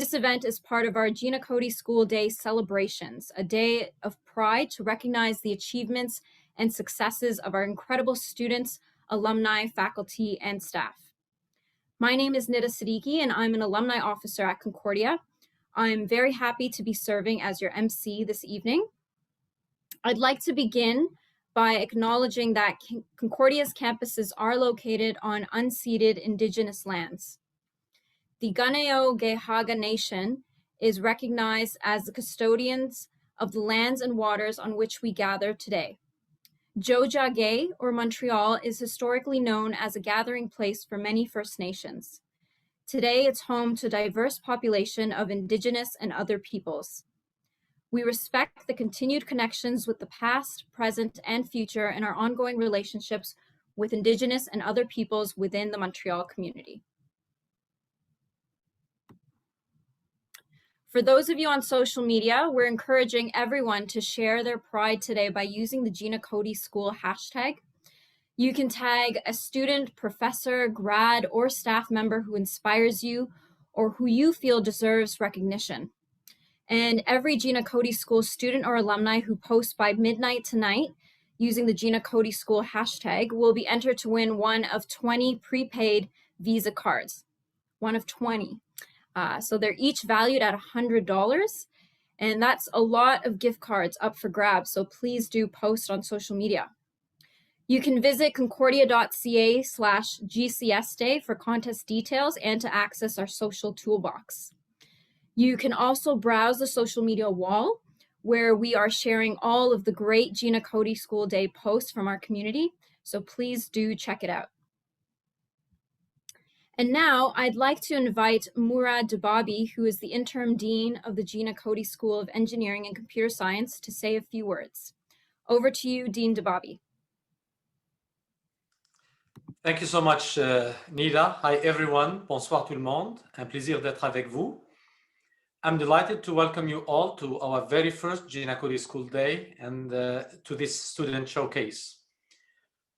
This event is part of our Gina Cody School Day celebrations, a day of pride to recognize the achievements and successes of our incredible students, alumni, faculty, and staff. My name is Nida Siddiqui, and I'm an alumni officer at Concordia. I'm very happy to be serving as your MC this evening. I'd like to begin by acknowledging that Concordia's campuses are located on unceded Indigenous lands. The Gane'o-Gehaga Nation is recognized as the custodians of the lands and waters on which we gather today. Jojage, or Montreal, is historically known as a gathering place for many First Nations. Today, it's home to a diverse population of Indigenous and other peoples. We respect the continued connections with the past, present, and future in our ongoing relationships with Indigenous and other peoples within the Montreal community. For those of you on social media, we're encouraging everyone to share their pride today by using the Gina Cody School hashtag. You can tag a student, professor, grad, or staff member who inspires you or who you feel deserves recognition. And every Gina Cody School student or alumni who posts by midnight tonight using the Gina Cody School hashtag will be entered to win one of 20 prepaid Visa cards. One of 20. So they're each valued at $100, and that's a lot of gift cards up for grabs, so please do post on social media. You can visit concordia.ca/gcsday for contest details and to access our social toolbox. You can also browse the social media wall where we are sharing all of the great Gina Cody School Day posts from our community, so please do check it out. And now I'd like to invite Mourad Debbabi, who is the interim dean of the Gina Cody School of Engineering and Computer Science, to say a few words. Over to you, Dean Debbabi. Thank you so much, Nida. Hi, everyone. Bonsoir tout le monde. Un plaisir d'être avec vous. I'm delighted to welcome you all to our very first Gina Cody School Day and to this student showcase.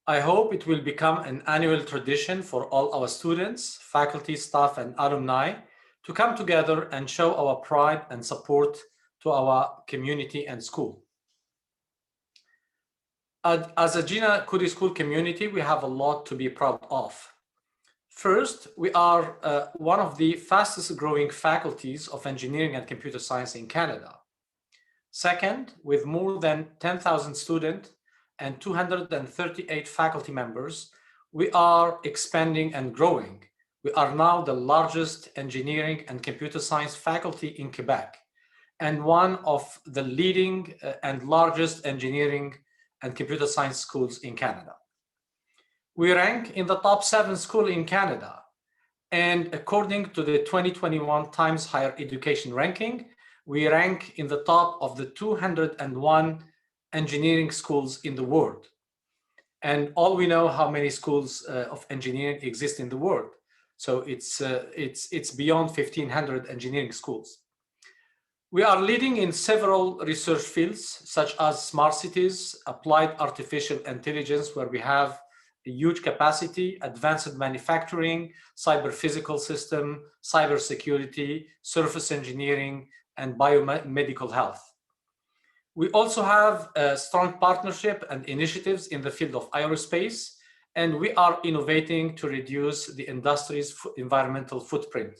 I hope it will become an annual tradition for all our students, faculty, staff, and alumni to come together and show our pride and support to our community and school. As a Gina Cody School community, we have a lot to be proud of. First, we are one of the fastest growing faculties of engineering and computer science in Canada. Second, with more than 10,000 students, and 238 faculty members, we are expanding and growing. We are now the largest engineering and computer science faculty in Quebec, and one of the leading and largest engineering and computer science schools in Canada. We rank in the top 7 schools in Canada, and according to the 2021 Times Higher Education ranking, we rank in the top of the 201 engineering schools in the world. And all we know how many schools of engineering exist in the world. So it's beyond 1,500 engineering schools. We are leading in several research fields, such as smart cities, applied artificial intelligence, where we have a huge capacity, advanced manufacturing, cyber physical system, cybersecurity, surface engineering, and biomedical health. We also have a strong partnership and initiatives in the field of aerospace, and we are innovating to reduce the industry's environmental footprint.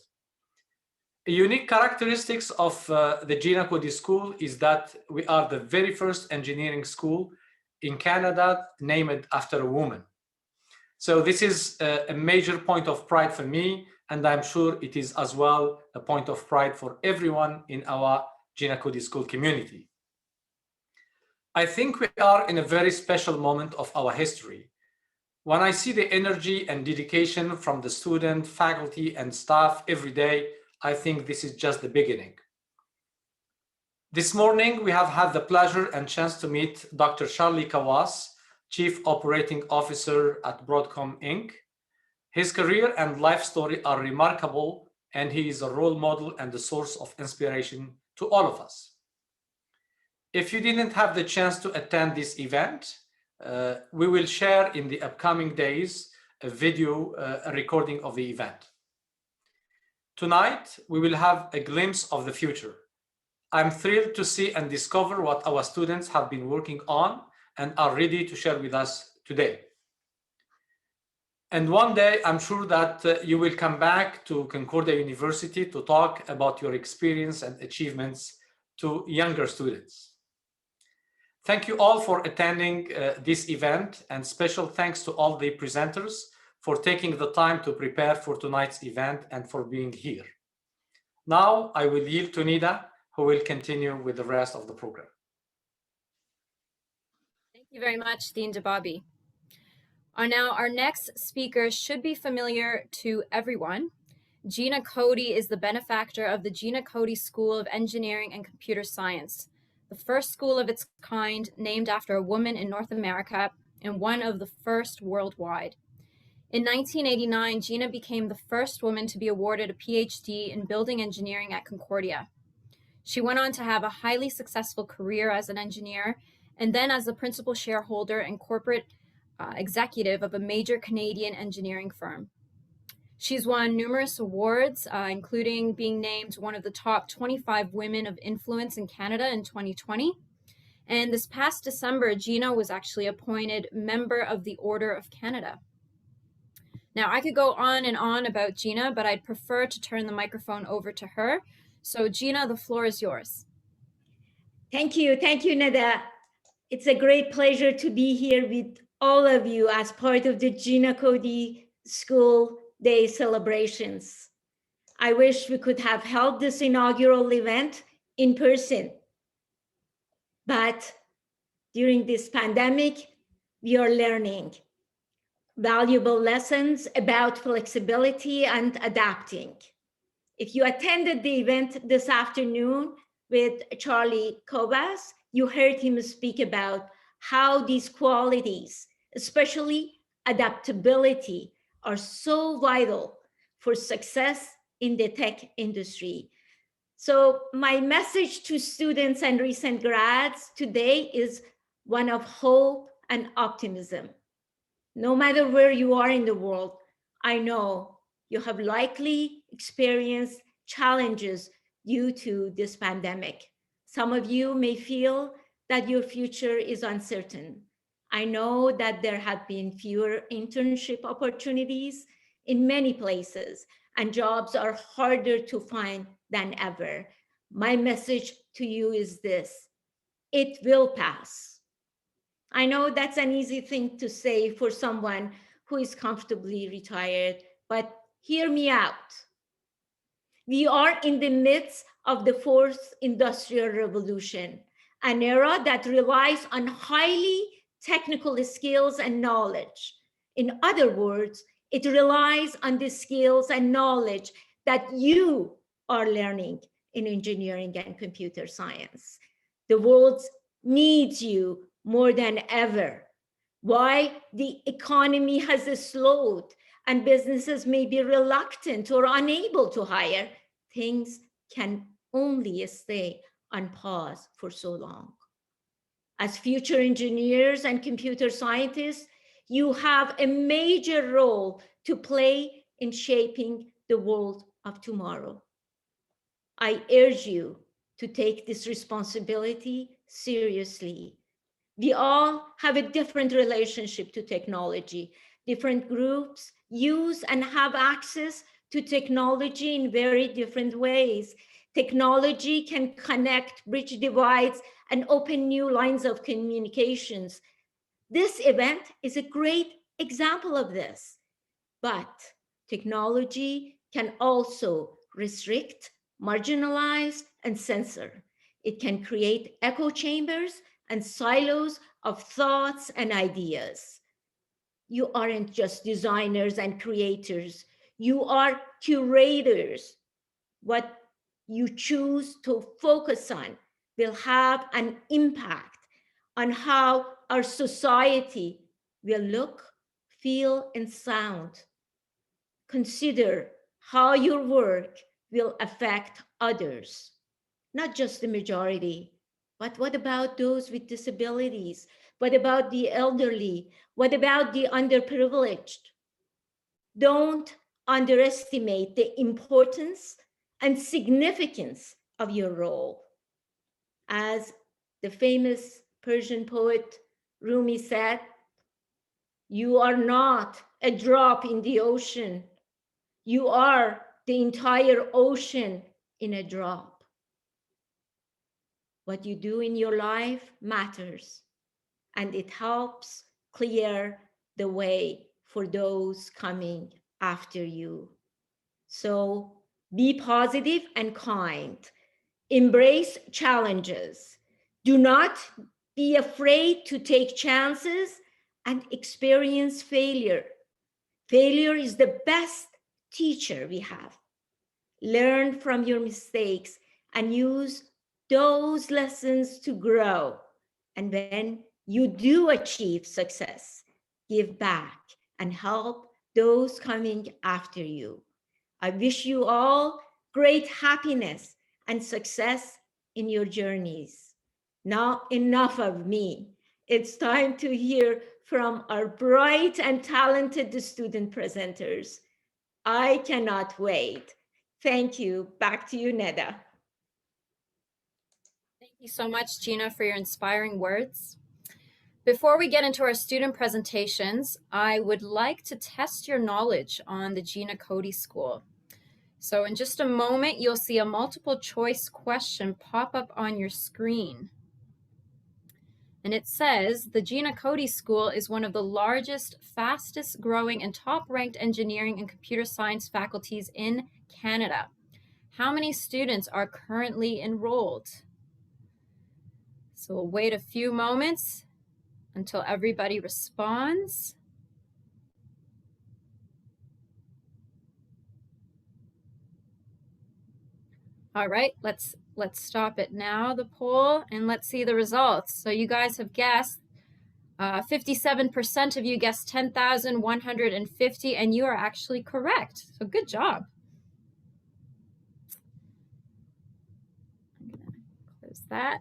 A unique characteristics of the Gina Cody School is that we are the very first engineering school in Canada named after a woman. So this is a major point of pride for me, and I'm sure it is as well a point of pride for everyone in our Gina Cody School community. I think we are in a very special moment of our history. When I see the energy and dedication from the student, faculty, and staff every day, I think this is just the beginning. This morning, we have had the pleasure and chance to meet Dr. Charky Kawas, Chief Operating Officer at Broadcom Inc. His career and life story are remarkable, and he is a role model and a source of inspiration to all of us. If you didn't have the chance to attend this event, we will share in the upcoming days a video recording of the event. Tonight, we will have a glimpse of the future. I'm thrilled to see and discover what our students have been working on and are ready to share with us today. And one day, I'm sure that you will come back to Concordia University to talk about your experience and achievements to younger students. Thank you all for attending this event, and special thanks to all the presenters for taking the time to prepare for tonight's event and for being here. Now, I will yield to Nida, who will continue with the rest of the program. Thank you very much, Dean Debbabi. Now, our next speaker should be familiar to everyone. Gina Cody is the benefactor of the Gina Cody School of Engineering and Computer Science, the first school of its kind named after a woman in North America and one of the first worldwide. In 1989, Gina became the first woman to be awarded a PhD in building engineering at Concordia. She went on to have a highly successful career as an engineer and then as the principal shareholder and corporate executive of a major Canadian engineering firm. She's won numerous awards, including being named one of the top 25 women of influence in Canada in 2020. And this past December, Gina was actually appointed member of the Order of Canada. Now, I could go on and on about Gina, but I'd prefer to turn the microphone over to her. So Gina, the floor is yours. Thank you, Nada. It's a great pleasure to be here with all of you as part of the Gina Cody School Day celebrations. I wish we could have held this inaugural event in person, but during this pandemic, we are learning valuable lessons about flexibility and adapting. If you attended the event this afternoon with Charlie Kovas, you heard him speak about how these qualities, especially adaptability, are so vital for success in the tech industry. So my message to students and recent grads today is one of hope and optimism. No matter where you are in the world, I know you have likely experienced challenges due to this pandemic. Some of you may feel that your future is uncertain. I know that there have been fewer internship opportunities in many places, and jobs are harder to find than ever. My message to you is this: it will pass. I know that's an easy thing to say for someone who is comfortably retired, but hear me out. We are in the midst of the fourth industrial revolution, an era that relies on highly technical skills and knowledge. In other words, it relies on the skills and knowledge that you are learning in engineering and computer science. The world needs you more than ever. Why the economy has slowed and businesses may be reluctant or unable to hire, things can only stay on pause for so long. As future engineers and computer scientists, you have a major role to play in shaping the world of tomorrow. I urge you to take this responsibility seriously. We all have a different relationship to technology. Different groups use and have access to technology in very different ways. Technology can connect, bridge divides, and open new lines of communications. This event is a great example of this. But technology can also restrict, marginalize, and censor. It can create echo chambers and silos of thoughts and ideas. You aren't just designers and creators. You are curators. What you choose to focus on will have an impact on how our society will look, feel, and sound. Consider how your work will affect others, not just the majority. But what about those with disabilities? What about the elderly? What about the underprivileged? Don't underestimate the importance and significance of your role. As the famous Persian poet Rumi said, you are not a drop in the ocean. You are the entire ocean in a drop. What you do in your life matters, and it helps clear the way for those coming after you. So be positive and kind. Embrace challenges. Do not be afraid to take chances and experience failure. Failure is the best teacher we have. Learn from your mistakes and use those lessons to grow. And when you do achieve success, give back and help those coming after you. I wish you all great happiness and success in your journeys. Now, enough of me. It's time to hear from our bright and talented student presenters. I cannot wait. Thank you. Back to you, Neda. Thank you so much, Gina, for your inspiring words. Before we get into our student presentations, I would like to test your knowledge on the Gina Cody School. So in just a moment, you'll see a multiple choice question pop up on your screen. And it says, the Gina Cody School is one of the largest, fastest growing, and top ranked engineering and computer science faculties in Canada. How many students are currently enrolled? So we'll wait a few moments until everybody responds. All right, let's stop it now, the poll, and let's see the results. So you guys have guessed, 57% of you guessed 10,150, and you are actually correct. So good job. I'm gonna close that.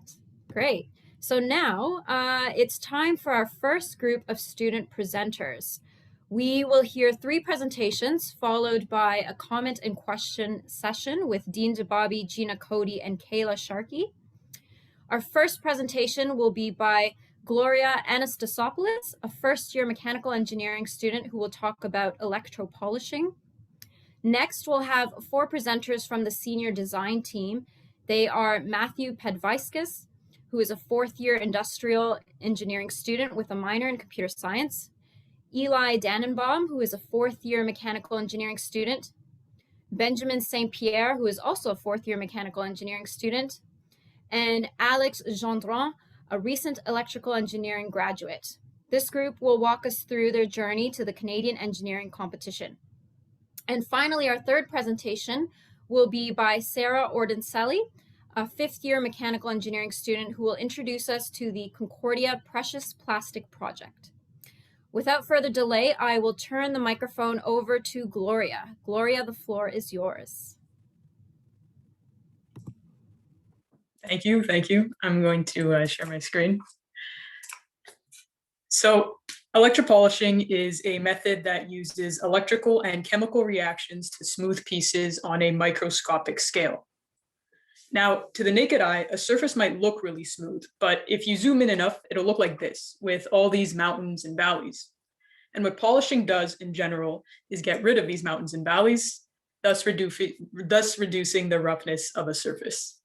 Great. So now it's time for our first group of student presenters. We will hear 3 presentations followed by a comment and question session with Dean Debbabi, Gina Cody, and Kayla Charky. Our first presentation will be by Gloria Anastasopoulos, a first-year mechanical engineering student who will talk about electropolishing. Next, we'll have 4 presenters from the senior design team. They are Matthew Pedvaiskis, who is a 4th-year industrial engineering student with a minor in computer science. Eli Dannenbaum, who is a 4th-year mechanical engineering student. Benjamin St. Pierre, who is also a 4th-year mechanical engineering student. And Alex Gendron, a recent electrical engineering graduate. This group will walk us through their journey to the Canadian Engineering Competition. And finally, our third presentation will be by Sarah Ordenselli, a 5th-year mechanical engineering student who will introduce us to the Concordia Precious Plastic Project. Without further delay, I will turn the microphone over to Gloria. Gloria, the floor is yours. Thank you. I'm going to share my screen. So electropolishing is a method that uses electrical and chemical reactions to smooth pieces on a microscopic scale. Now, to the naked eye, a surface might look really smooth, but if you zoom in enough, it'll look like this, with all these mountains and valleys. And what polishing does in general is get rid of these mountains and valleys, thus reducing the roughness of a surface.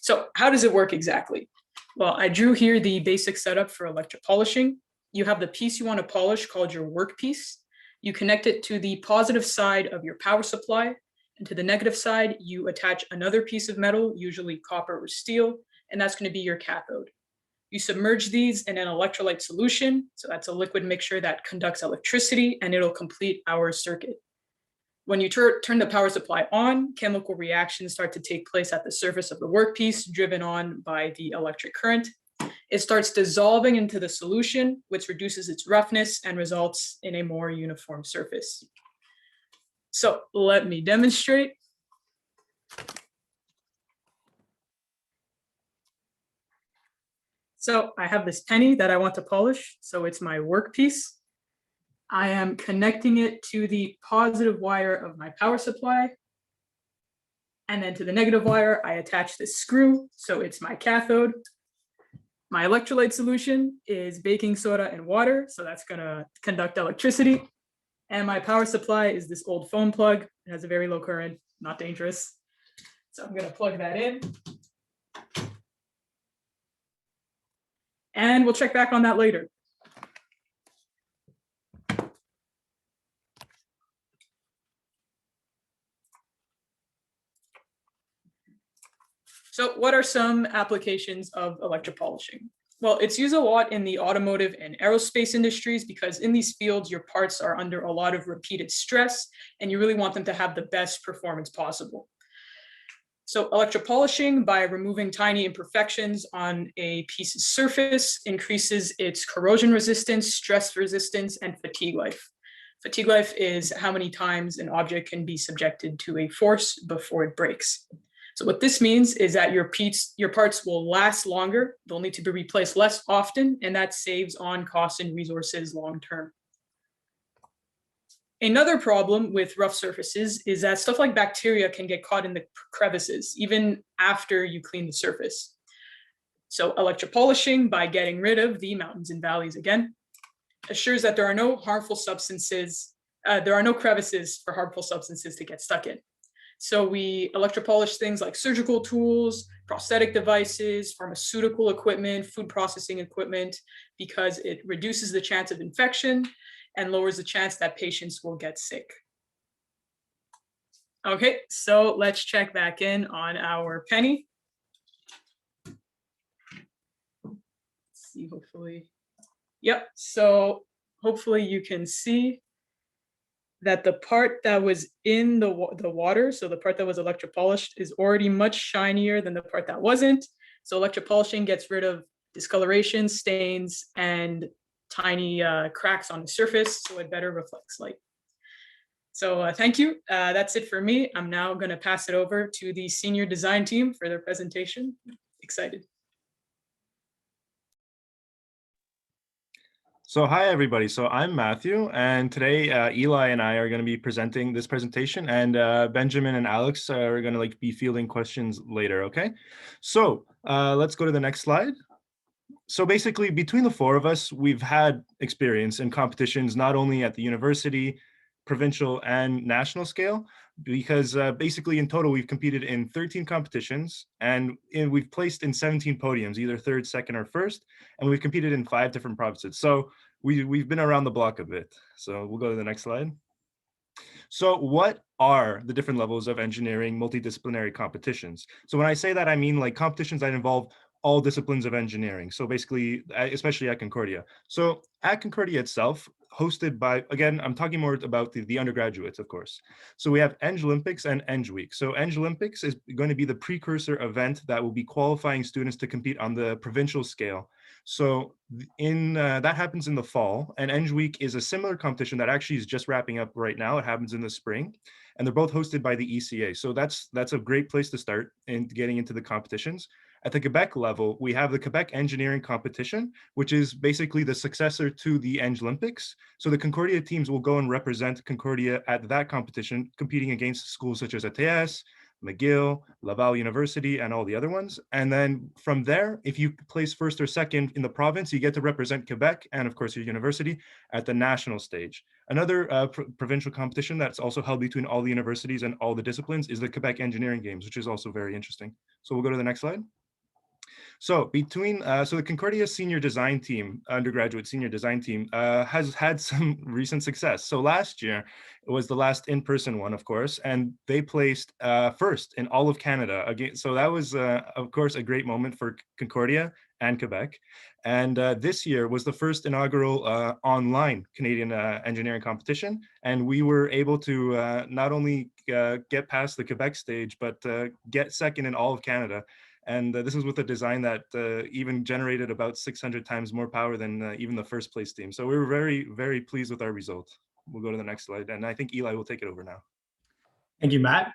So how does it work exactly? Well, I drew here the basic setup for electropolishing. You have the piece you want to polish called your workpiece. You connect it to the positive side of your power supply, and to the negative side, you attach another piece of metal, usually copper or steel, and that's going to be your cathode. You submerge these in an electrolyte solution, so that's a liquid mixture that conducts electricity, and it'll complete our circuit. When you turn the power supply on, chemical reactions start to take place at the surface of the workpiece, driven on by the electric current. It starts dissolving into the solution, which reduces its roughness and results in a more uniform surface. So let me demonstrate. So I have this penny that I want to polish, so it's my workpiece. I am connecting it to the positive wire of my power supply. And then to the negative wire, I attach this screw. So it's my cathode. My electrolyte solution is baking soda and water. So that's gonna conduct electricity. And my power supply is this old phone plug. It has a very low current, not dangerous. So I'm gonna plug that in. And we'll check back on that later. So what are some applications of electropolishing? Well, it's used a lot in the automotive and aerospace industries because in these fields, your parts are under a lot of repeated stress and you really want them to have the best performance possible. So electropolishing, by removing tiny imperfections on a piece's surface, increases its corrosion resistance, stress resistance, and fatigue life. Fatigue life is how many times an object can be subjected to a force before it breaks. So what this means is that your parts will last longer, they'll need to be replaced less often, and that saves on costs and resources long term. Another problem with rough surfaces is that stuff like bacteria can get caught in the crevices, even after you clean the surface. So electropolishing, by getting rid of the mountains and valleys again, assures that there are no harmful substances, there are no crevices for harmful substances to get stuck in. So we electropolish things like surgical tools, prosthetic devices, pharmaceutical equipment, food processing equipment, because it reduces the chance of infection and lowers the chance that patients will get sick. Okay, so let's check back in on our penny. Let's see, hopefully. Yep, so hopefully you can see that the part that was in the water, so the part that was electropolished, is already much shinier than the part that wasn't. So electropolishing gets rid of discoloration, stains, and tiny cracks on the surface, so it better reflects light. So thank you. That's it for me. I'm now going to pass it over to the senior design team for their presentation. Excited. So hi, everybody. So I'm Matthew, and today Eli and I are going to be presenting this presentation, and Benjamin and Alex are going to be fielding questions later, okay? So let's go to the next slide. So basically, between the four of us, we've had experience in competitions, not only at the university, provincial, and national scale, because basically in total, we've competed in 13 competitions, and we've placed in 17 podiums, either third, second, or first, and we've competed in 5 different provinces. So we've been around the block a bit. So we'll go to the next slide. So what are the different levels of engineering multidisciplinary competitions? So when I say that, I mean like competitions that involve all disciplines of engineering. So basically, especially at Concordia. So at Concordia itself, hosted by, again, I'm talking more about the undergraduates, of course. So we have Eng Olympics and Eng Week. So Eng Olympics is going to be the precursor event that will be qualifying students to compete on the provincial scale. So that happens in the fall, and Eng Week is a similar competition that actually is just wrapping up right now. It happens in the spring, and they're both hosted by the ECA. So that's a great place to start in getting into the competitions. At the Quebec level, we have the Quebec Engineering Competition, which is basically the successor to the Eng Olympics. So the Concordia teams will go and represent Concordia at that competition, competing against schools such as ATS, McGill, Laval University, and all the other ones. And then from there, if you place first or second in the province, you get to represent Quebec and of course your university at the national stage. Another provincial competition that's also held between all the universities and all the disciplines is the Quebec Engineering Games, which is also very interesting. So we'll go to the next slide. So so the Concordia senior design team, undergraduate senior design team, has had some recent success. So last year, it was the last in-person one, of course, and they placed first in all of Canada. Again, so that was, of course, a great moment for Concordia and Quebec. And this year was the first inaugural online Canadian engineering competition. And we were able to not only get past the Quebec stage, but get second in all of Canada. And this is with a design that even generated about 600 times more power than even the first place team. So we were very, very pleased with our result. We'll go to the next slide. And I think Eli will take it over now. Thank you, Matt.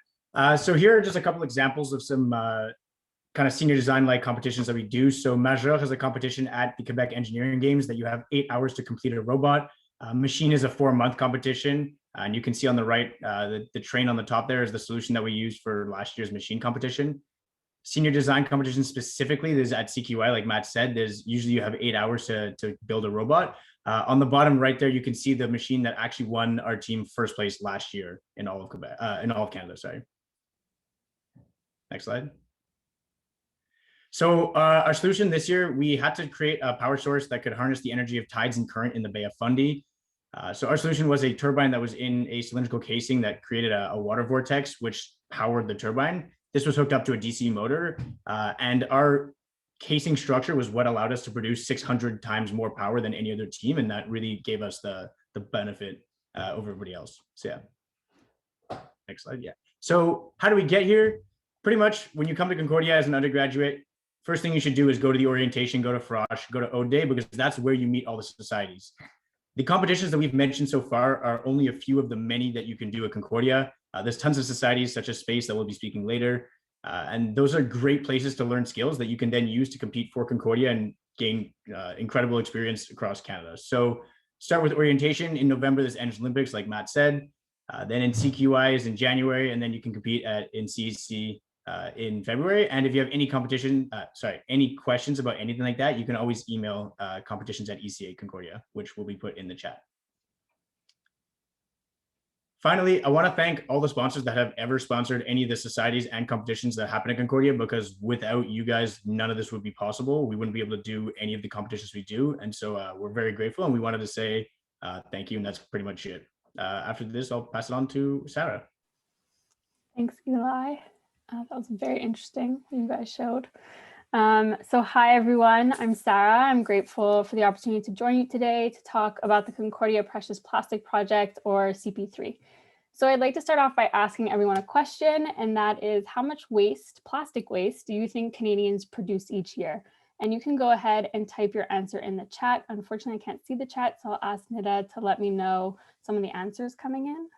So here are just a couple examples of some kind of senior design-like competitions that we do. So Major has a competition at the Quebec Engineering Games that you have 8 hours to complete a robot. Machine is a 4-month competition. And you can see on the right, the train on the top there is the solution that we used for last year's machine competition. Senior design competition specifically, there's at CQI, like Matt said, there's usually you have 8 hours to build a robot. On the bottom right there, you can see the machine that actually won our team first place last year in all of Quebec, in all of Canada, sorry. Next slide. So our solution this year, we had to create a power source that could harness the energy of tides and current in the Bay of Fundy. So our solution was a turbine that was in a cylindrical casing that created a water vortex, which powered the turbine. This was hooked up to a DC motor, and our casing structure was what allowed us to produce 600 times more power than any other team, and that really gave us the benefit over everybody else. So yeah, next slide. Yeah. So how do we get here? Pretty much when you come to Concordia as an undergraduate, first thing you should do is go to the orientation, go to Frosh, go to Ode Day, because that's where you meet all the societies. The competitions that we've mentioned so far are only a few of the many that you can do at Concordia. There's tons of societies such as Space that we'll be speaking later. And those are great places to learn skills that you can then use to compete for Concordia and gain incredible experience across Canada. So start with orientation. In November, there's Engine Olympics, like Matt said. Then in CQI is in January, and then you can compete in CEC in February. And if you have any any questions about anything like that, you can always email competitions@ECA Concordia, which will be put in the chat. Finally, I want to thank all the sponsors that have ever sponsored any of the societies and competitions that happen at Concordia, because without you guys, none of this would be possible. We wouldn't be able to do any of the competitions we do. And so we're very grateful, and we wanted to say thank you. And that's pretty much it. After this, I'll pass it on to Sarah. Thanks, Eli. That was very interesting what you guys showed. So hi, everyone. I'm Sarah. I'm grateful for the opportunity to join you today to talk about the Concordia Precious Plastic Project, or CP3. So I'd like to start off by asking everyone a question, and that is, how much waste, plastic waste, do you think Canadians produce each year? And you can go ahead and type your answer in the chat. Unfortunately, I can't see the chat, so I'll ask Nida to let me know some of the answers coming in.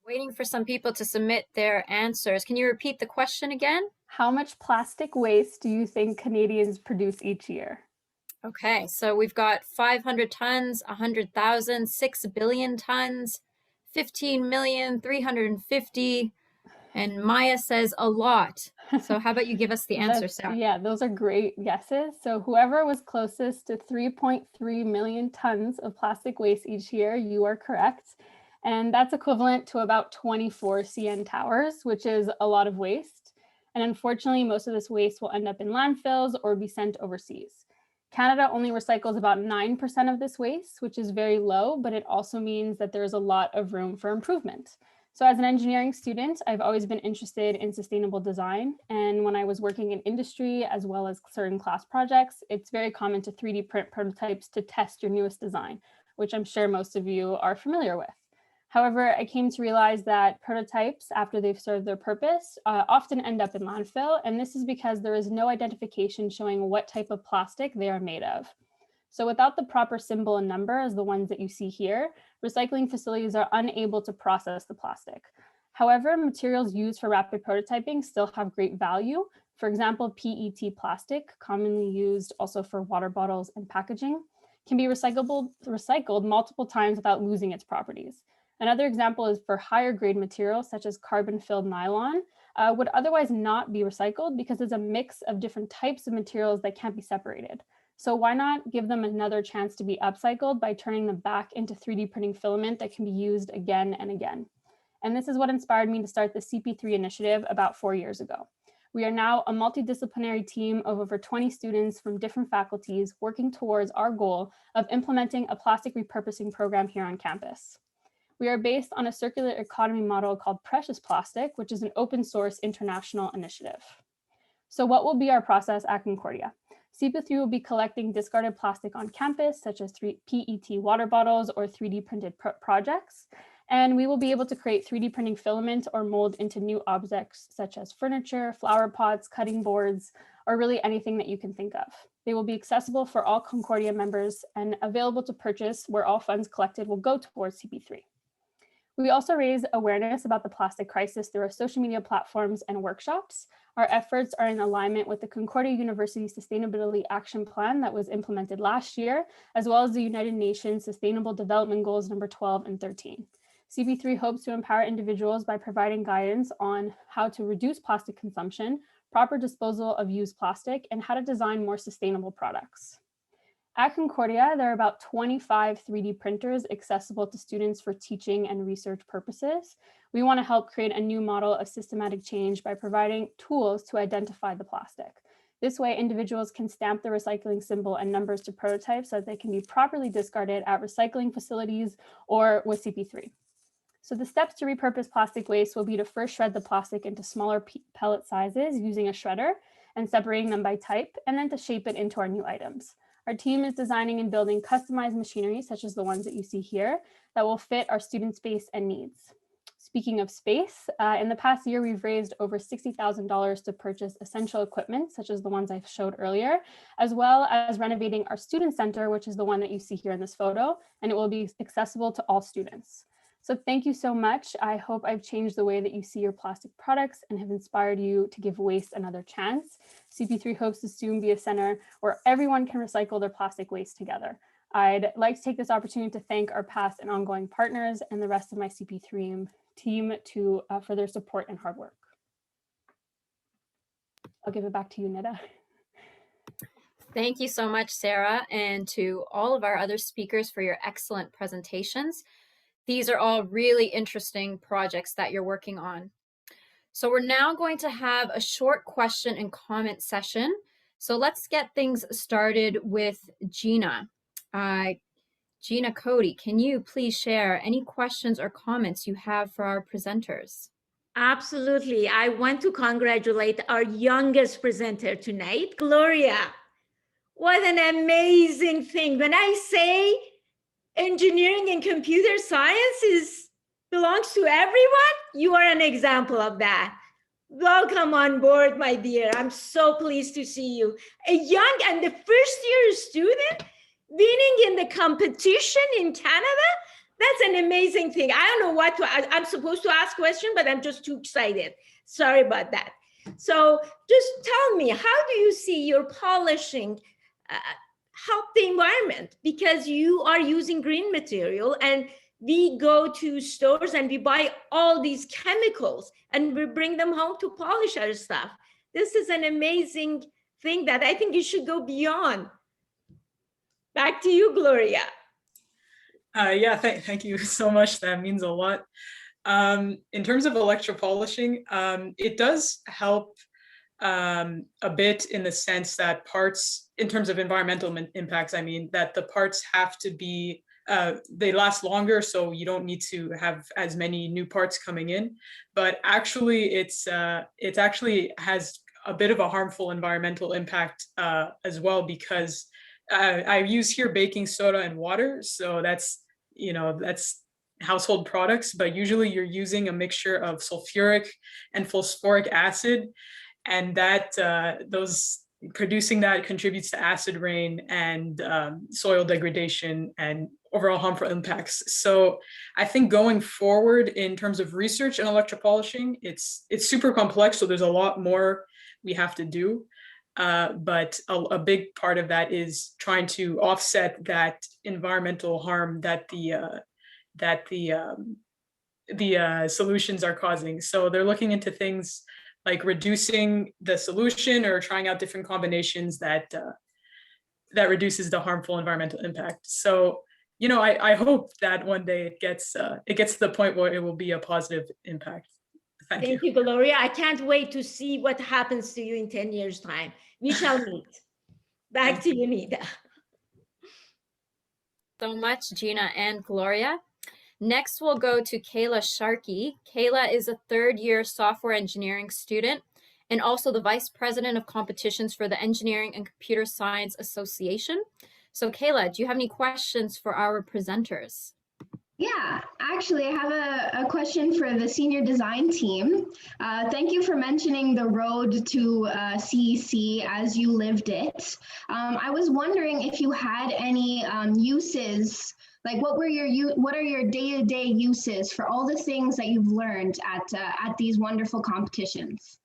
Waiting for some people to submit their answers. Can you repeat the question again? How much plastic waste do you think Canadians produce each year? Okay, so we've got 500 tons, 100,000, 6 billion tons, 15,350,000, and Maya says a lot. So how about you give us the answer, Sarah? Yeah, those are great guesses. So whoever was closest to 3.3 million tons of plastic waste each year, you are correct. And that's equivalent to about 24 CN towers, which is a lot of waste. And unfortunately, most of this waste will end up in landfills or be sent overseas. Canada only recycles about 9% of this waste, which is very low, but it also means that there's a lot of room for improvement. So as an engineering student, I've always been interested in sustainable design. And when I was working in industry, as well as certain class projects, it's very common to 3D print prototypes to test your newest design, which I'm sure most of you are familiar with. However, I came to realize that prototypes, after they've served their purpose, often end up in landfill. And this is because there is no identification showing what type of plastic they are made of. So without the proper symbol and number, as the ones that you see here, recycling facilities are unable to process the plastic. However, materials used for rapid prototyping still have great value. For example, PET plastic, commonly used also for water bottles and packaging, can be recycled multiple times without losing its properties. Another example is for higher grade materials such as carbon-filled nylon would otherwise not be recycled because it's a mix of different types of materials that can't be separated. So why not give them another chance to be upcycled by turning them back into 3D printing filament that can be used again and again? And this is what inspired me to start the CP3 initiative about 4 years ago. We are now a multidisciplinary team of over 20 students from different faculties working towards our goal of implementing a plastic repurposing program here on campus. We are based on a circular economy model called Precious Plastic, which is an open source international initiative. So what will be our process at Concordia? CP3 will be collecting discarded plastic on campus, such as PET water bottles or 3D printed projects. And we will be able to create 3D printing filament or mold into new objects, such as furniture, flower pots, cutting boards, or really anything that you can think of. They will be accessible for all Concordia members and available to purchase, where all funds collected will go towards CP3. We also raise awareness about the plastic crisis through our social media platforms and workshops. Our efforts are in alignment with the Concordia University Sustainability Action Plan that was implemented last year, as well as the United Nations Sustainable Development Goals number 12 and 13. CP3 hopes to empower individuals by providing guidance on how to reduce plastic consumption, proper disposal of used plastic, and how to design more sustainable products. At Concordia, there are about 25 3D printers accessible to students for teaching and research purposes. We want to help create a new model of systematic change by providing tools to identify the plastic. This way, individuals can stamp the recycling symbol and numbers to prototypes so that they can be properly discarded at recycling facilities or with CP3. So the steps to repurpose plastic waste will be to first shred the plastic into smaller pellet sizes using a shredder and separating them by type, and then to shape it into our new items. Our team is designing and building customized machinery, such as the ones that you see here, that will fit our student space and needs. Speaking of space, in the past year, we've raised over $60,000 to purchase essential equipment, such as the ones I showed earlier, as well as renovating our student center, which is the one that you see here in this photo, and it will be accessible to all students. So thank you so much. I hope I've changed the way that you see your plastic products and have inspired you to give waste another chance. CP3 hopes to soon be a center where everyone can recycle their plastic waste together. I'd like to take this opportunity to thank our past and ongoing partners and the rest of my CP3 team for their support and hard work. I'll give it back to you, Nida. Thank you so much, Sarah, and to all of our other speakers for your excellent presentations. These are all really interesting projects that you're working on. So we're now going to have a short question and comment session. So let's get things started with Gina. Gina Cody, can you please share any questions or comments you have for our presenters? Absolutely. I want to congratulate our youngest presenter tonight, Gloria. What an amazing thing. When I say engineering and computer science belongs to everyone, you are an example of that. Welcome on board, my dear. I'm so pleased to see you. A young and the first year student winning in the competition in Canada. That's an amazing thing. I don't know what to ask. I'm supposed to ask questions, but I'm just too excited. Sorry about that. So just tell me, how do you see your polishing help the environment? Because you are using green material, and we go to stores and we buy all these chemicals and we bring them home to polish our stuff. This is an amazing thing that I think you should go beyond. Back to you, Gloria. Yeah, thank you so much. That means a lot. In terms of electropolishing, it does help a bit in the sense that parts, in terms of environmental impacts, I mean, that the parts have to be, they last longer, so you don't need to have as many new parts coming in. But actually, it actually has a bit of a harmful environmental impact as well, because I use here baking soda and water, so that's household products, but usually you're using a mixture of sulfuric and phosphoric acid, and that producing that contributes to acid rain and soil degradation and overall harmful impacts. So I think going forward in terms of research and electropolishing, it's super complex, so there's a lot more we have to do. But a big part of that is trying to offset that environmental harm that the solutions are causing. So they're looking into things like reducing the solution or trying out different combinations that reduces the harmful environmental impact. So, I hope that one day it gets to the point where it will be a positive impact. Thank you, Gloria. I can't wait to see what happens to you in 10 years' time. We shall meet. Back to you, Nida. So much, Gina and Gloria. Next, we'll go to Kayla Charky. Kayla is a third-year software engineering student and also the Vice President of Competitions for the Engineering and Computer Science Association. So Kayla, do you have any questions for our presenters? Yeah, actually, I have a question for the senior design team. Thank you for mentioning the road to CEC as you lived it. I was wondering if you had any uses Like, what are your day-to-day uses for all the things that you've learned at these wonderful competitions?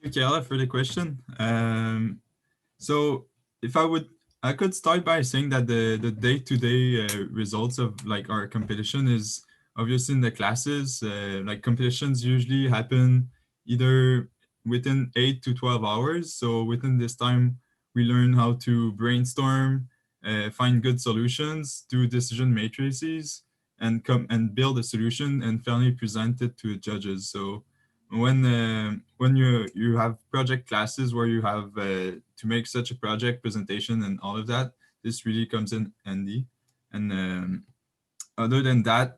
Thank you, Kayla, for the question. So if I could start by saying that the day-to-day results of like our competition is obviously in the classes. Like competitions usually happen either within 8 to 12 hours. So within this time, we learn how to brainstorm, find good solutions, do decision matrices, and come and build a solution and finally present it to the judges. So when you have project classes where you have to make such a project presentation and all of that, this really comes in handy. And other than that,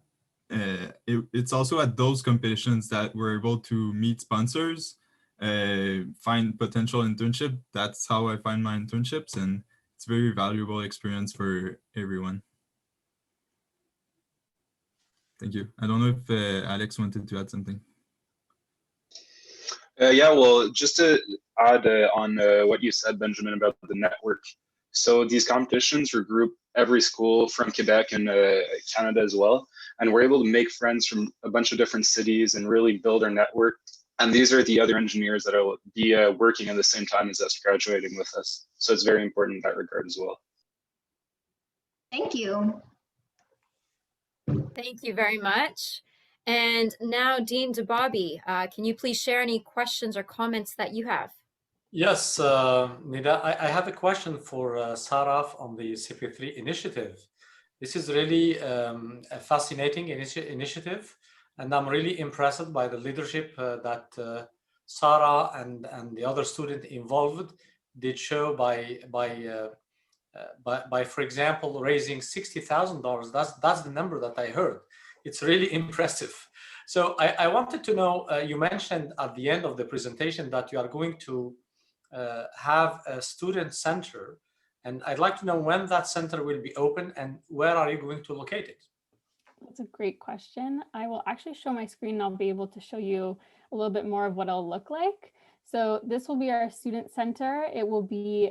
it's also at those competitions that we're able to meet sponsors, find potential internship. That's how I find my internships, and it's a very valuable experience for everyone. Thank you. I don't know if Alex wanted to add something. Yeah, well, just to add on what you said, Benjamin, about the network. So these competitions regroup every school from Quebec and Canada as well. And we're able to make friends from a bunch of different cities and really build our network. And these are the other engineers that will be working at the same time as us, graduating with us. So it's very important in that regard as well. Thank you. Thank you very much. And now, Dean Debbabi, can you please share any questions or comments that you have? Yes, Nida, I have a question for Sarah on the CP3 initiative. This is really a fascinating initiative, and I'm really impressed by the leadership that Sarah and the other student involved did show by for example, raising $60,000. That's the number that I heard. It's really impressive. So I wanted to know, you mentioned at the end of the presentation that you are going to have a student center, and I'd like to know when that center will be open and where are you going to locate it? That's a great question. I will actually show my screen and I'll be able to show you a little bit more of what it'll look like. So this will be our student center. It will be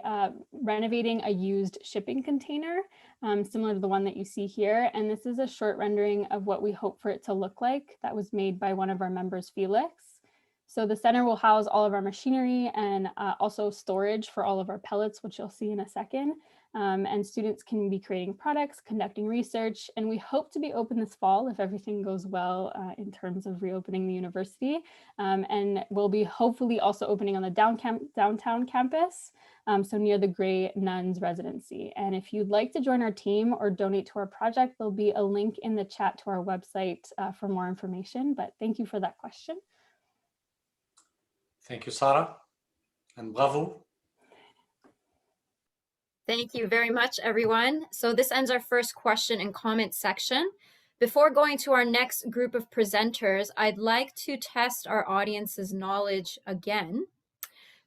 renovating a used shipping container, similar to the one that you see here. And this is a short rendering of what we hope for it to look like. That was made by one of our members, Felix. So the center will house all of our machinery and also storage for all of our pellets, which you'll see in a second. And students can be creating products, conducting research, and we hope to be open this fall if everything goes well in terms of reopening the university. And we'll be hopefully also opening on the downtown campus, so near the Grey Nuns residency. And if you'd like to join our team or donate to our project, there'll be a link in the chat to our website for more information. But thank you for that question. Thank you, Sarah, and bravo. Thank you very much, everyone. So this ends our first question and comment section. Before going to our next group of presenters, I'd like to test our audience's knowledge again.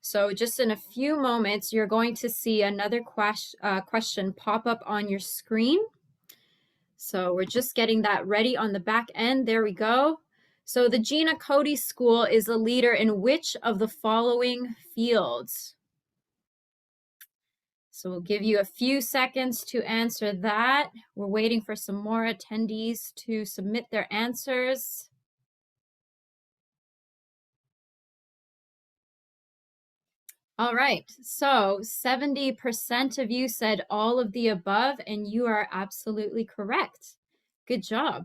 So just in a few moments, you're going to see another question pop up on your screen. So we're just getting that ready on the back end. There we go. So the Gina Cody School is a leader in which of the following fields? So we'll give you a few seconds to answer that. We're waiting for some more attendees to submit their answers. All right, so 70% of you said all of the above, and you are absolutely correct. Good job.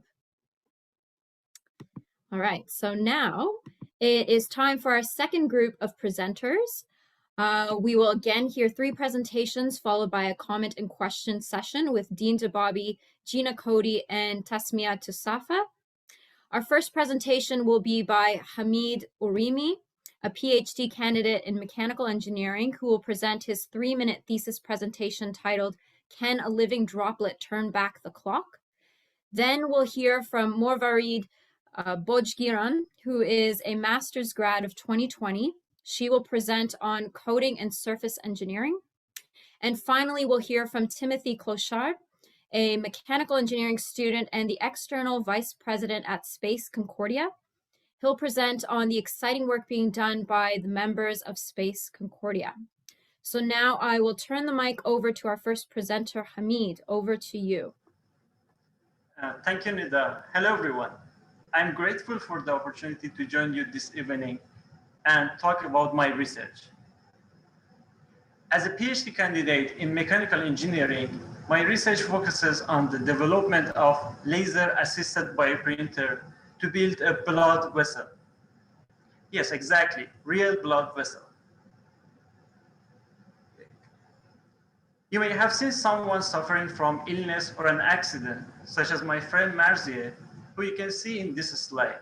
All right, so now it is time for our second group of presenters. We will again hear 3 presentations followed by a comment and question session with Dean Debbabi, Gina Cody, and Tasmia Tus Safa. Our first presentation will be by Hamid Urimi, a PhD candidate in mechanical engineering, who will present his 3-minute thesis presentation titled, "Can a Living Droplet Turn Back the Clock?" Then we'll hear from Mourad Debbabi, who is a master's grad of 2020. She will present on coding and surface engineering. And finally, we'll hear from Timothy Clochard, a mechanical engineering student and the external vice president at Space Concordia. He'll present on the exciting work being done by the members of Space Concordia. So now I will turn the mic over to our first presenter, Hamid. Over to you. Thank you, Nida. Hello, everyone. I'm grateful for the opportunity to join you this evening and talk about my research. As a PhD candidate in mechanical engineering, my research focuses on the development of laser-assisted bioprinter to build a blood vessel. Yes, exactly, real blood vessel. You may have seen someone suffering from illness or an accident, such as my friend Marzieh, who you can see in this slide.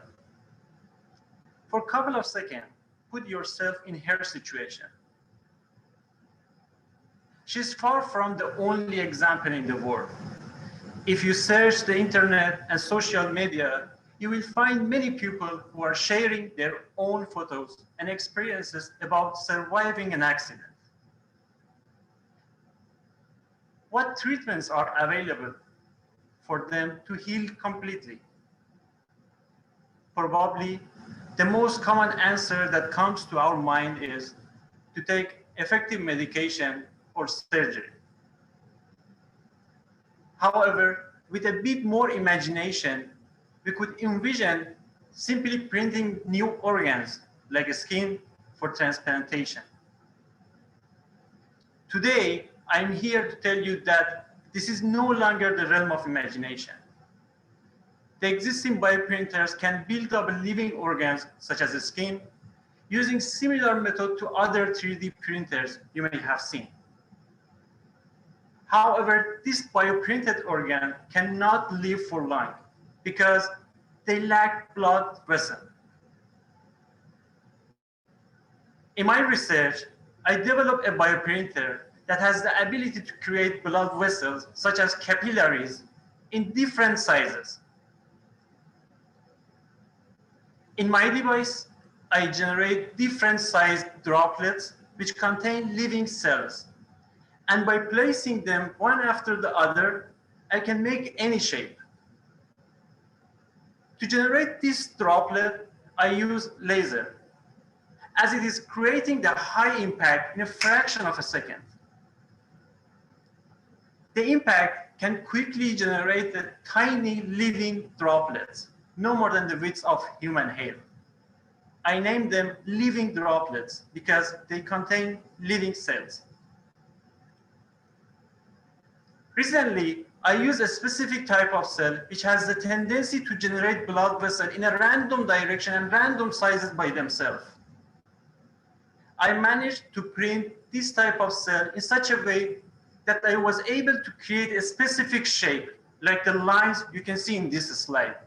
For a couple of seconds, put yourself in her situation. She's far from the only example in the world. If you search the internet and social media, you will find many people who are sharing their own photos and experiences about surviving an accident. What treatments are available for them to heal completely? Probably the most common answer that comes to our mind is to take effective medication or surgery. However, with a bit more imagination, we could envision simply printing new organs like a skin for transplantation. Today, I'm here to tell you that this is no longer the realm of imagination. The existing bioprinters can build up living organs, such as the skin, using similar method to other 3D printers you may have seen. However, this bioprinted organ cannot live for long because they lack blood vessels. In my research, I developed a bioprinter that has the ability to create blood vessels, such as capillaries, in different sizes. In my device, I generate different sized droplets which contain living cells. And by placing them one after the other, I can make any shape. To generate this droplet, I use laser, as it is creating the high impact in a fraction of a second. The impact can quickly generate the tiny living droplets, no more than the width of human hair. I named them living droplets because they contain living cells. Recently, I used a specific type of cell which has the tendency to generate blood vessels in a random direction and random sizes by themselves. I managed to print this type of cell in such a way that I was able to create a specific shape, like the lines you can see in this slide.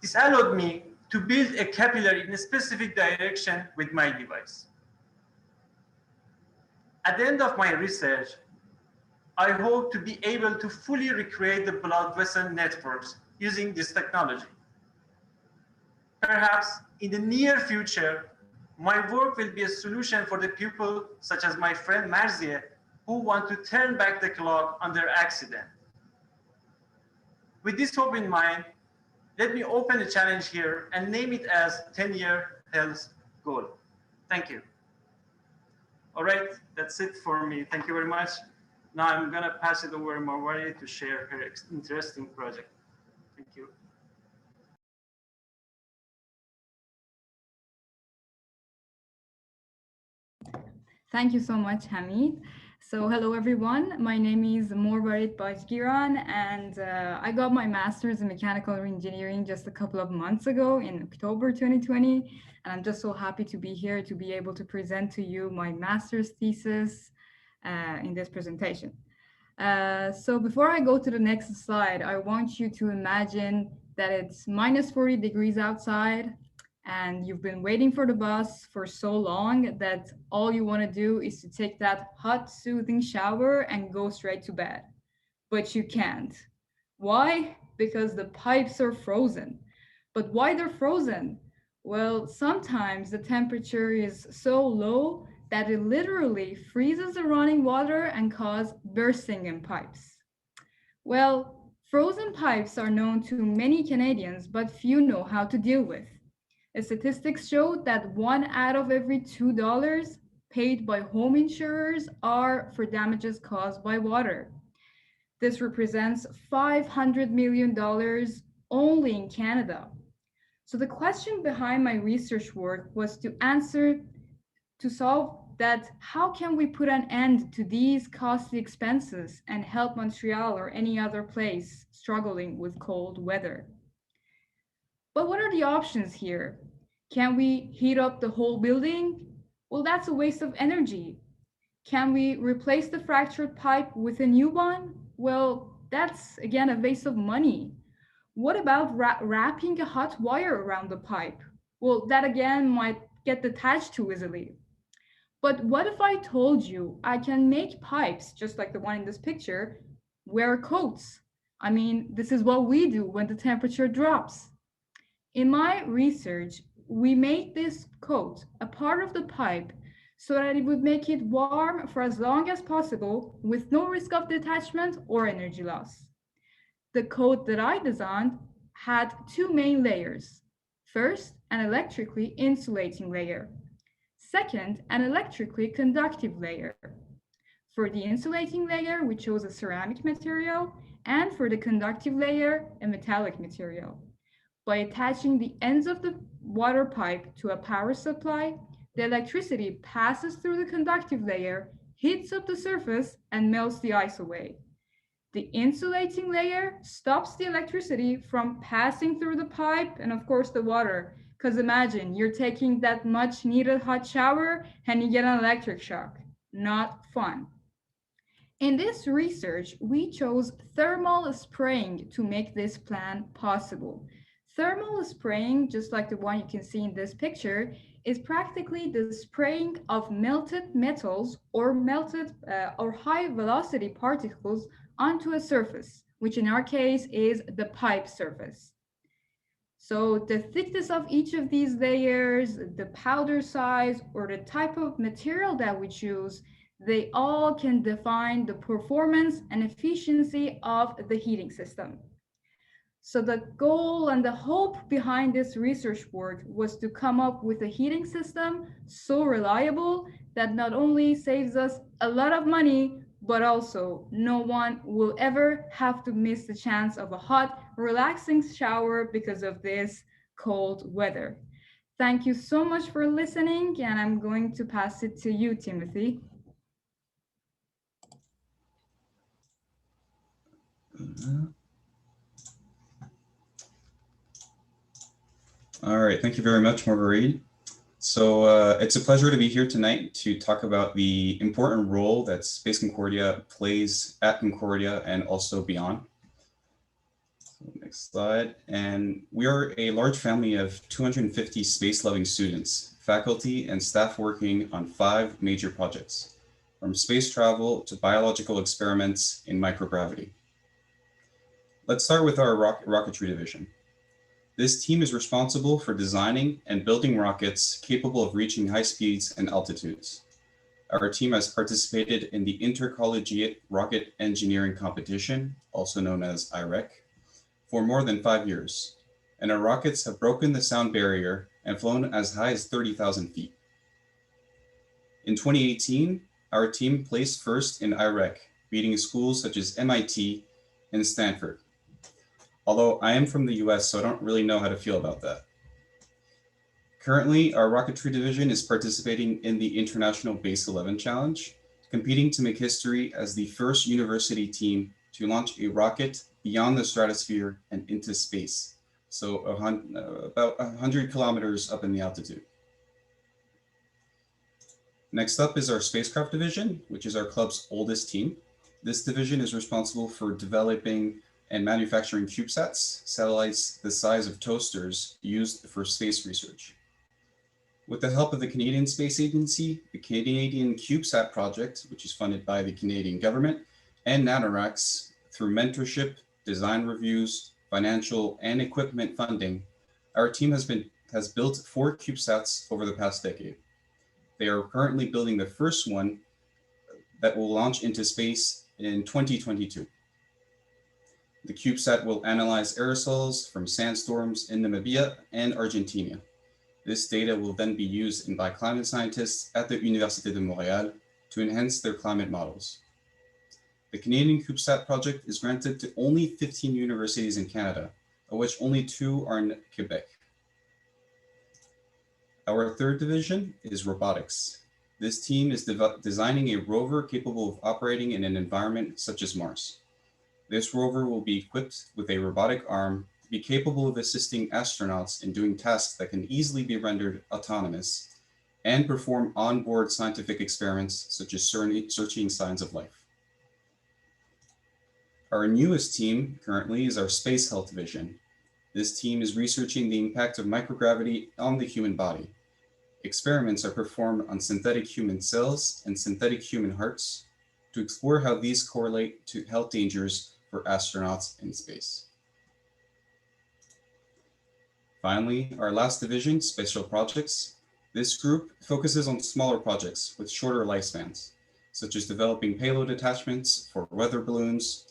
This allowed me to build a capillary in a specific direction with my device. At the end of my research, I hope to be able to fully recreate the blood vessel networks using this technology. Perhaps in the near future, my work will be a solution for the people such as my friend Marzieh, who want to turn back the clock on their accident. With this hope in mind, let me open the challenge here and name it as 10-year health goal. Thank you. All right, that's it for me. Thank you very much. Now I'm gonna pass it over to Mourad to share her interesting project. Thank you. Thank you so much, Hamid. So hello, everyone. My name is Mourad Debbabi, and I got my master's in mechanical engineering just a couple of months ago in October 2020. And I'm just so happy to be here to be able to present to you my master's thesis in this presentation. So before I go to the next slide, I want you to imagine that it's minus 40 degrees outside and you've been waiting for the bus for so long that all you want to do is to take that hot, soothing shower and go straight to bed. But you can't. Why? Because the pipes are frozen. But why they're frozen? Well, sometimes the temperature is so low that it literally freezes the running water and causes bursting in pipes. Well, frozen pipes are known to many Canadians, but few know how to deal with. Statistics show that 1 out of every $2 paid by home insurers are for damages caused by water. This represents $500 million only in Canada. So the question behind my research work was to solve that how can we put an end to these costly expenses and help Montreal or any other place struggling with cold weather? But what are the options here? Can we heat up the whole building? Well, that's a waste of energy. Can we replace the fractured pipe with a new one? Well, that's again a waste of money. What about wrapping a hot wire around the pipe? Well, that again might get detached too easily. But what if I told you I can make pipes, just like the one in this picture, wear coats? I mean, this is what we do when the temperature drops. In my research, we made this coat a part of the pipe so that it would make it warm for as long as possible with no risk of detachment or energy loss. The coat that I designed had two main layers. First, an electrically insulating layer. Second, an electrically conductive layer. For the insulating layer, we chose a ceramic material, and for the conductive layer, a metallic material. By attaching the ends of the water pipe to a power supply, the electricity passes through the conductive layer, heats up the surface, and melts the ice away. The insulating layer stops the electricity from passing through the pipe and, of course, the water. Because imagine you're taking that much needed hot shower and you get an electric shock. Not fun. In this research, we chose thermal spraying to make this plan possible. Thermal spraying, just like the one you can see in this picture, is practically the spraying of melted metals or high velocity particles onto a surface, which in our case is the pipe surface. So the thickness of each of these layers, the powder size, or the type of material that we choose, they all can define the performance and efficiency of the heating system. So the goal and the hope behind this research work was to come up with a heating system so reliable that not only saves us a lot of money, but also no one will ever have to miss the chance of a hot, relaxing shower because of this cold weather. Thank you so much for listening, and I'm going to pass it to you, Timothy. All right, thank you very much, Mourad. So it's a pleasure to be here tonight to talk about the important role that Space Concordia plays at Concordia and also beyond. So next slide. And we are a large family of 250 space-loving students, faculty, and staff working on 5 major projects, from space travel to biological experiments in microgravity. Let's start with our rocketry division. This team is responsible for designing and building rockets capable of reaching high speeds and altitudes. Our team has participated in the Intercollegiate Rocket Engineering Competition, also known as IREC, for more than 5 years, and our rockets have broken the sound barrier and flown as high as 30,000 feet. In 2018, our team placed first in IREC, beating schools such as MIT and Stanford. Although I am from the US, so I don't really know how to feel about that. Currently, our rocketry division is participating in the International Base 11 Challenge, competing to make history as the first university team to launch a rocket beyond the stratosphere and into space, so about 100 kilometers up in the altitude. Next up is our spacecraft division, which is our club's oldest team. This division is responsible for developing and manufacturing CubeSats, satellites the size of toasters used for space research. With the help of the Canadian Space Agency, the Canadian CubeSat project, which is funded by the Canadian government, and NanoRacks, through mentorship, design reviews, financial, and equipment funding, our team has built 4 CubeSats over the past decade. They are currently building the first one that will launch into space in 2022. The CubeSat will analyze aerosols from sandstorms in Namibia and Argentina. This data will then be used by climate scientists at the Université de Montréal to enhance their climate models. The Canadian CubeSat project is granted to only 15 universities in Canada, of which only 2 are in Quebec. Our third division is robotics. This team is designing a rover capable of operating in an environment such as Mars. This rover will be equipped with a robotic arm to be capable of assisting astronauts in doing tasks that can easily be rendered autonomous and perform onboard scientific experiments such as searching signs of life. Our newest team currently is our Space Health Division. This team is researching the impact of microgravity on the human body. Experiments are performed on synthetic human cells and synthetic human hearts to explore how these correlate to health dangers for astronauts in space. Finally, our last division, Spatial Projects. This group focuses on smaller projects with shorter lifespans, such as developing payload attachments for weather balloons.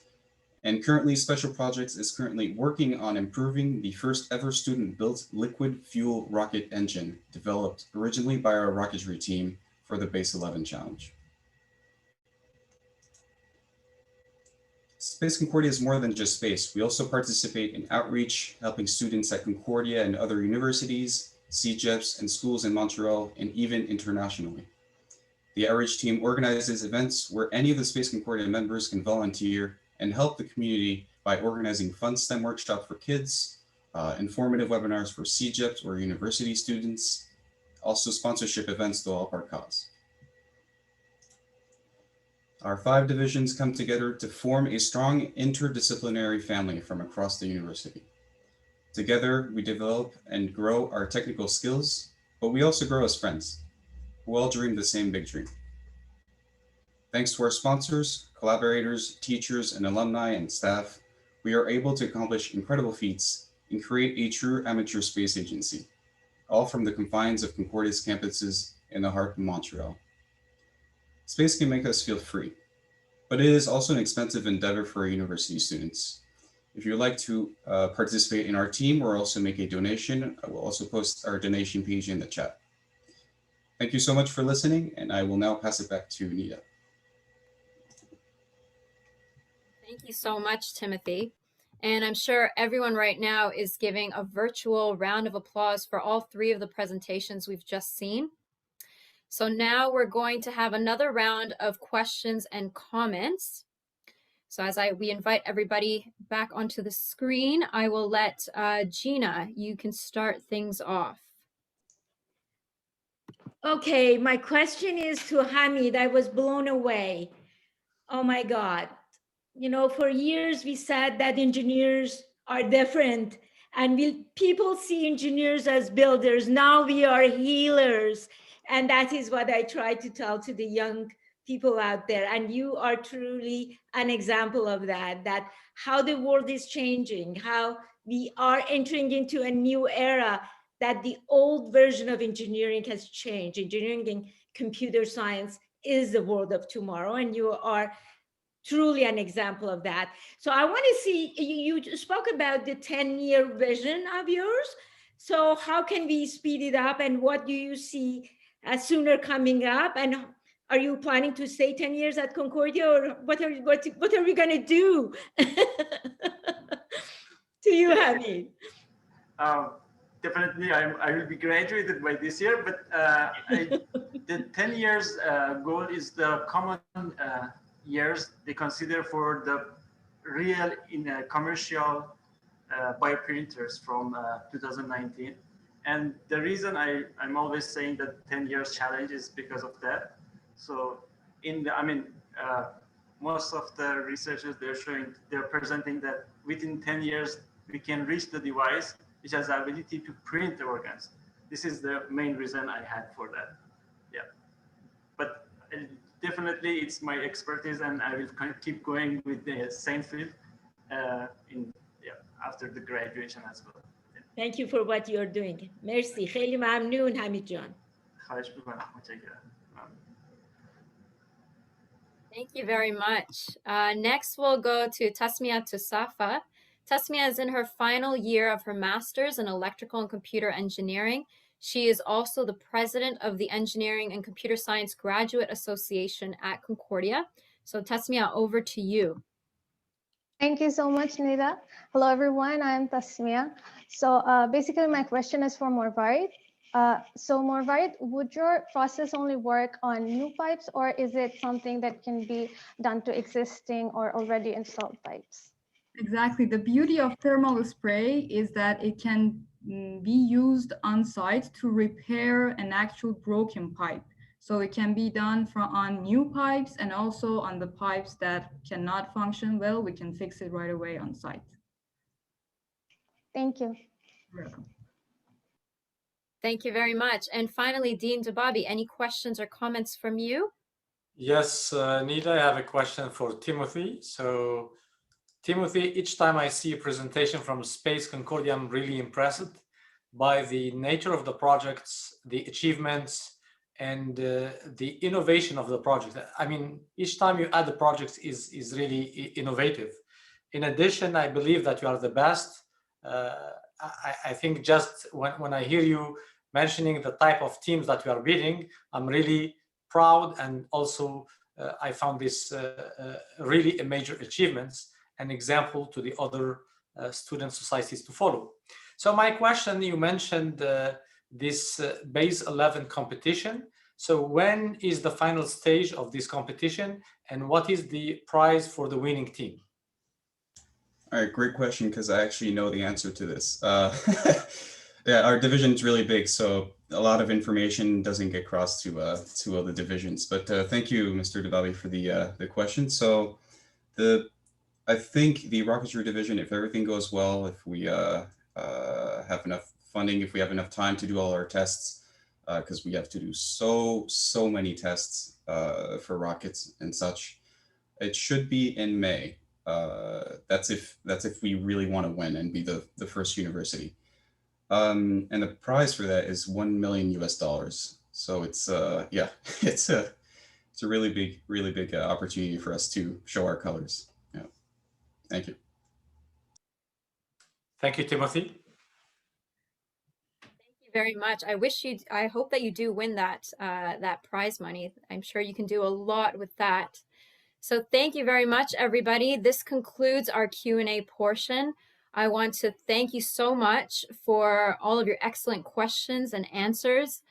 And currently, Special Projects is currently working on improving the first ever student-built liquid fuel rocket engine developed originally by our rocketry team for the Base 11 Challenge. Space Concordia is more than just space. We also participate in outreach, helping students at Concordia and other universities, CEGEPs, and schools in Montreal, and even internationally. The outreach team organizes events where any of the Space Concordia members can volunteer and help the community by organizing fun STEM workshops for kids, informative webinars for CEGEPs or university students, also sponsorship events to help our cause. Our 5 divisions come together to form a strong interdisciplinary family from across the university. Together, we develop and grow our technical skills, but we also grow as friends who all dream the same big dream. Thanks to our sponsors, collaborators, teachers, and alumni and staff, we are able to accomplish incredible feats and create a true amateur space agency, all from the confines of Concordia's campuses in the heart of Montreal. Space can make us feel free, but it is also an expensive endeavor for university students. If you'd like to participate in our team or also make a donation, I will also post our donation page in the chat. Thank you so much for listening, and I will now pass it back to Nita. Thank you so much, Timothy. And I'm sure everyone right now is giving a virtual round of applause for all 3 of the presentations we've just seen. So now we're going to have another round of questions and comments. So as we invite everybody back onto the screen, I will let Gina, you can start things off. Okay, my question is to Hamid. I was blown away. Oh my God. You know, for years we said that engineers are different and people see engineers as builders. Now we are healers. And that is what I try to tell to the young people out there. And you are truly an example of that how the world is changing, how we are entering into a new era, that the old version of engineering has changed. Engineering and computer science is the world of tomorrow, and you are truly an example of that. So I want to see, you spoke about the 10-year vision of yours. So how can we speed it up, and what do you see sooner coming up? And are you planning to stay 10 years at Concordia, or what are we going to do? To you, Hamid. Definitely, I will be graduated by this year, but the 10 years goal is the common years they consider for the real commercial bioprinters from 2019. And the reason I'm always saying that 10 years challenge is because of that. So most of the researchers, they're presenting that within 10 years, we can reach the device which has the ability to print the organs. This is the main reason I had for that. Yeah, but definitely it's my expertise, and I will keep going with the same field after the graduation as well. Yeah. Thank you for what you're doing. Merci. خیلی ممنون حمید جان. خواهش می‌کنم. متشکرم. Thank you very much. Next, we'll go to Tasmia Tus Safa. Tasmia is in her final year of her master's in electrical and computer engineering. She is also the president of the Engineering and Computer Science Graduate Association at Concordia. So Tasmia, over to you. Thank you so much, Nida. Hello, everyone. I'm Tasmia. So basically, my question is for Mourad. So Mourad, would your process only work on new pipes, or is it something that can be done to existing or already installed pipes? Exactly. The beauty of thermal spray is that it can be used on site to repair an actual broken pipe. So it can be done on new pipes, and also on the pipes that cannot function well, we can fix it right away on site. Thank you. You're welcome. Thank you very much. And finally, Dean Debbabi, any questions or comments from you? Yes, Nida, I have a question for Timothy. So Timothy, each time I see a presentation from Space Concordia, I'm really impressed by the nature of the projects, the achievements, and the innovation of the project. I mean, each time you add the project is really innovative. In addition, I believe that you are the best. I think just when I hear you mentioning the type of teams that you are building, I'm really proud, and also I found this really a major achievements, an example to the other student societies to follow. So my question, you mentioned this base 11 competition. So when is the final stage of this competition, and what is the prize for the winning team? All right, great question, because I actually know the answer to this. Yeah, our division is really big, so a lot of information doesn't get crossed to other divisions. But thank you, Mr. Debbabi, for the question. So I think the rocketry division, if everything goes well, if we have enough funding, if we have enough time to do all our tests, because we have to do so many tests for rockets and such, it should be in May. That's if we really want to win and be the first university. And the prize for that is $1 million US. So it's yeah, it's a really big opportunity for us to show our colors. Yeah, thank you. Thank you, Timothy. Thank you very much. I hope that you do win that that prize money. I'm sure you can do a lot with that. So thank you very much, everybody. This concludes our Q&A portion. I want to thank you so much for all of your excellent questions and answers.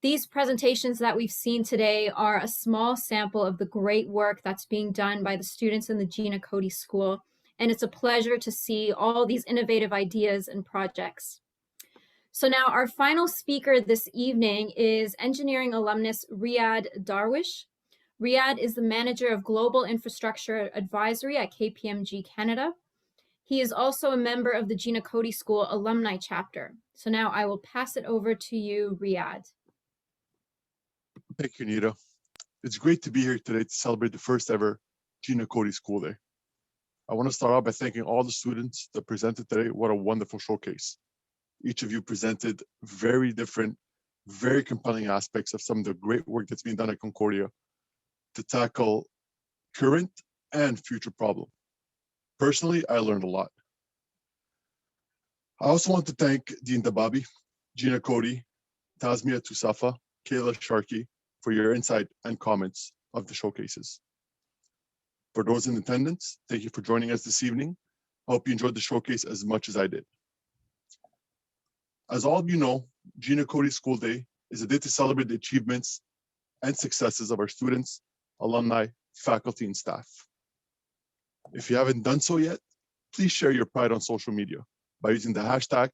These presentations that we've seen today are a small sample of the great work that's being done by the students in the Gina Cody School, and it's a pleasure to see all these innovative ideas and projects. So now our final speaker this evening is engineering alumnus Riyad Darwish. Riyad is the Manager of Global Infrastructure Advisory at KPMG Canada. He is also a member of the Gina Cody School alumni chapter. So now I will pass it over to you, Riyad. Thank you, Nita. It's great to be here today to celebrate the first ever Gina Cody School Day. I want to start off by thanking all the students that presented today. What a wonderful showcase. Each of you presented very different, very compelling aspects of some of the great work that's being done at Concordia to tackle current and future problems. Personally, I learned a lot. I also want to thank Dean Debbabi, Gina Cody, Tasmia Tus Safa, Kayla, Charky for your insight and comments of the showcases. For those in attendance, thank you for joining us this evening. I hope you enjoyed the showcase as much as I did. As all of you know, Gina Cody School Day is a day to celebrate the achievements and successes of our students, alumni, faculty, and staff. If you haven't done so yet, please share your pride on social media by using the hashtag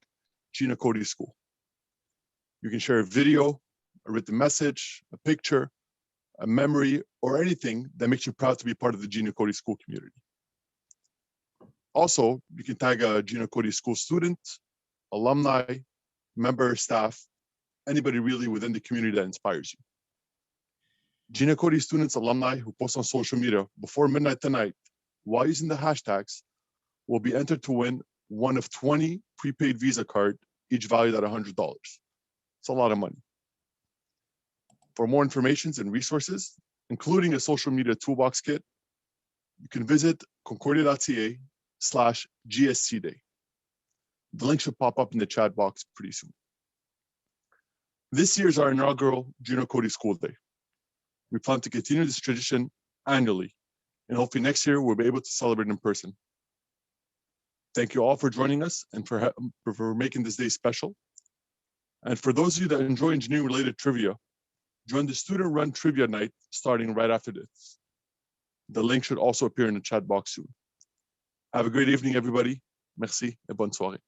Gina Cody School. You can share a video, a written message, a picture, a memory, or anything that makes you proud to be part of the Gina Cody School community. Also, you can tag a Gina Cody School student, alumni, member, staff, anybody really within the community that inspires you. Gina Cody students, alumni who post on social media before midnight tonight while using the hashtags will be entered to win one of 20 prepaid Visa cards, each valued at $100. It's a lot of money. For more information and resources, including a social media toolbox kit, you can visit concordia.ca/gcsday. The link should pop up in the chat box pretty soon. This year is our inaugural Gina Cody School Day. We plan to continue this tradition annually, and hopefully next year we'll be able to celebrate in person. Thank you all for joining us and for making this day special. And for those of you that enjoy engineering-related trivia, join the student-run trivia night starting right after this. The link should also appear in the chat box soon. Have a great evening, everybody. Merci et bonne soirée.